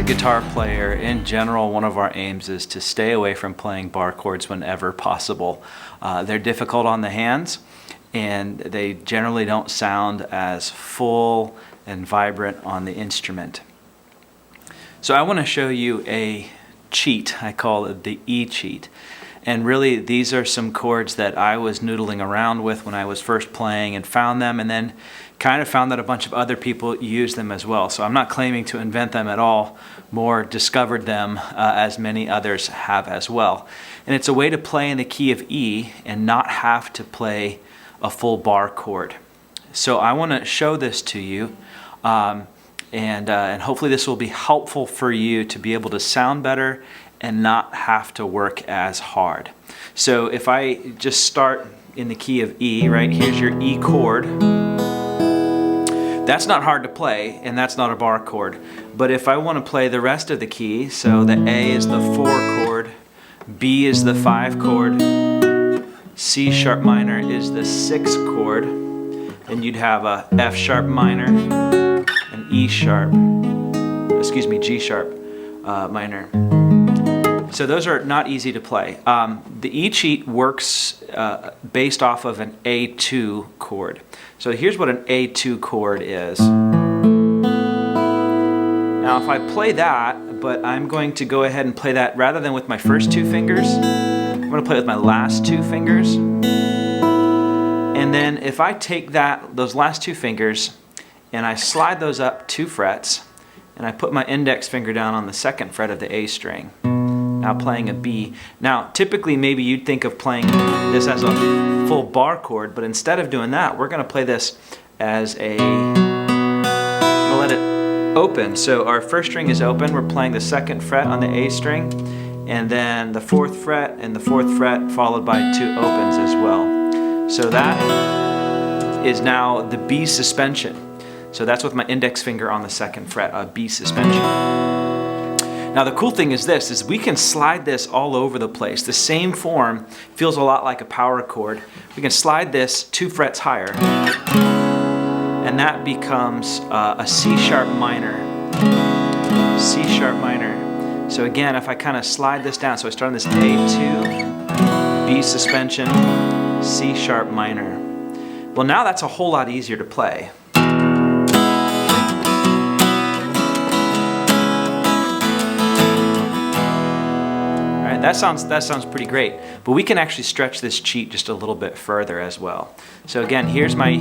guitar player, in general, one of our aims is to stay away from playing bar chords whenever possible. They're difficult on the hands, and they generally don't sound as full and vibrant on the instrument. So I want to show you a cheat. I call it the E cheat. And really, these are some chords that I was noodling around with when I was first playing and found them, and then kind of found that a bunch of other people use them as well. So I'm not claiming to invent them at all, more discovered them as many others have as well. And it's a way to play in the key of E and not have to play a full bar chord. So I want to show this to you, and hopefully this will be helpful for you to be able to sound better and not have to work as hard. So if I just start in the key of E, right, here's your E chord. That's not hard to play, and that's not a bar chord. But if I want to play the rest of the key, so the A is the 4 chord, B is the 5 chord, C sharp minor is the 6 chord, and you'd have a F sharp minor, an E sharp, G sharp minor. So those are not easy to play. The E cheat works based off of an A2 chord. So here's what an A2 chord is. Now if I play that, but I'm going to go ahead and play that rather than with my first 2 fingers, I'm going to play with my last 2 fingers. And then if I take those last 2 fingers and I slide those up 2 frets, and I put my index finger down on the 2nd fret of the A string, now playing a B. Now, typically maybe you'd think of playing this as a full bar chord, but instead of doing that, we're going to play this as I'm going to let it open. So our first string is open, we're playing the 2nd fret on the A string, and then the 4th fret and the 4th fret followed by 2 opens as well. So that is now the B suspension. So that's with my index finger on the 2nd fret, a B suspension. Now the cool thing is this, is we can slide this all over the place. The same form feels a lot like a power chord. We can slide this 2 frets higher, and that becomes a C sharp minor. C sharp minor. So again, if I kind of slide this down, so I start on this A2, B suspension, C sharp minor. Well, now that's a whole lot easier to play. That sounds pretty great, but we can actually stretch this cheat just a little bit further as well. So again, here's my E,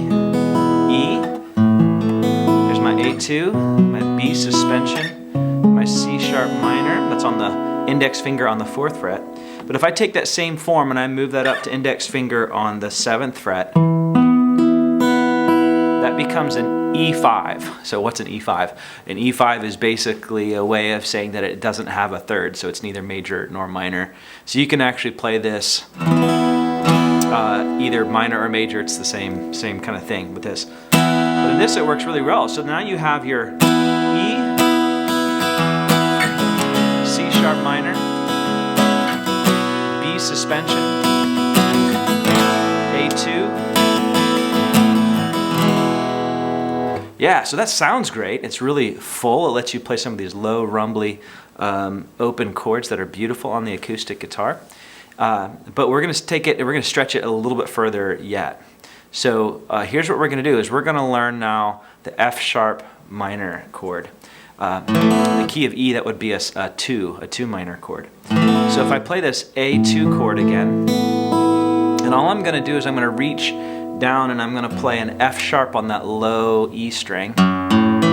here's my A2, my B suspension, my C sharp minor, that's on the index finger on the 4th fret. But if I take that same form and I move that up to index finger on the 7th fret, that becomes an E5. So what's an E5? An E5 is basically a way of saying that it doesn't have a third, so it's neither major nor minor. So you can actually play this either minor or major. It's the same kind of thing with this. But in this it works really well. So now you have your E, C sharp minor, B suspension, A2. Yeah, so that sounds great. It's really full. It lets you play some of these low, rumbly, open chords that are beautiful on the acoustic guitar. But we're going to take it and we're going to stretch it a little bit further yet. So here's what we're going to do: is we're going to learn now the F sharp minor chord. The key of E, that would be a 2 minor chord. So if I play this A2 chord again, and all I'm going to do is I'm going to reach down and I'm going to play an F sharp on that low E string, and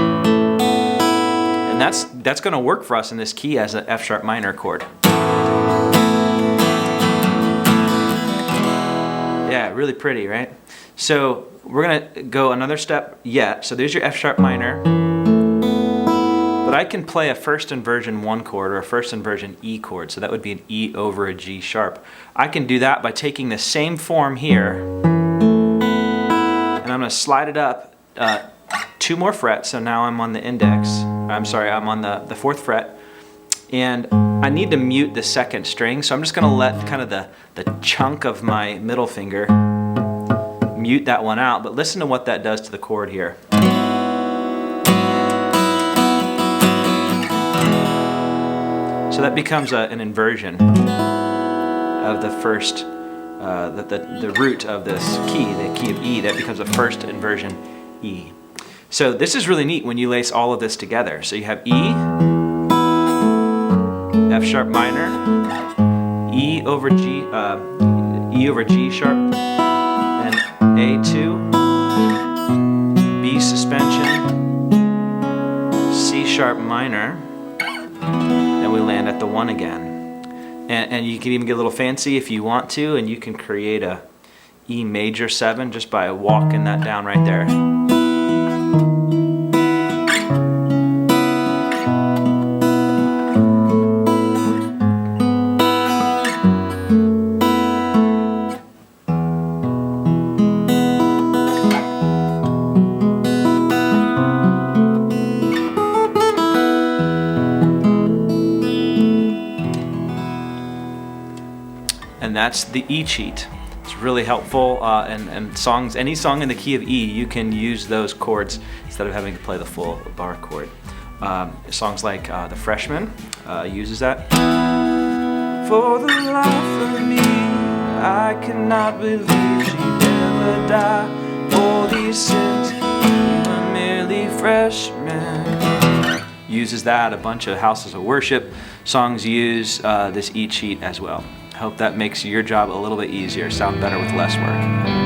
that's going to work for us in this key as an F sharp minor chord. Yeah, really pretty, right? So we're going to go another step yet. So there's your F sharp minor, but I can play a first inversion 1 chord or a first inversion E chord, so that would be an E over a G sharp. I can do that by taking the same form here, and I'm going to slide it up 2 more frets. So now I'm on the I'm on the 4th fret, and I need to mute the 2nd string, so I'm just going to let kind of the chunk of my middle finger mute that one out. But listen to what that does to the chord here. So that becomes an inversion of the first, the root of this key, the key of E. That becomes a first inversion E. So this is really neat when you lace all of this together. So you have E, F sharp minor, E over G sharp, and A2, B suspension, C sharp minor, then we land at the 1 again. And you can even get a little fancy if you want to, and you can create a E major 7 just by walking that down right there. And that's the E cheat. It's really helpful, and songs, any song in the key of E, you can use those chords instead of having to play the full bar chord. Songs like The Freshman uses that. For the life of me, I cannot believe she'd ever die. For these sins, you are merely freshmen. Uses that. A bunch of houses of worship songs use this E cheat as well. I hope that makes your job a little bit easier, sound better with less work.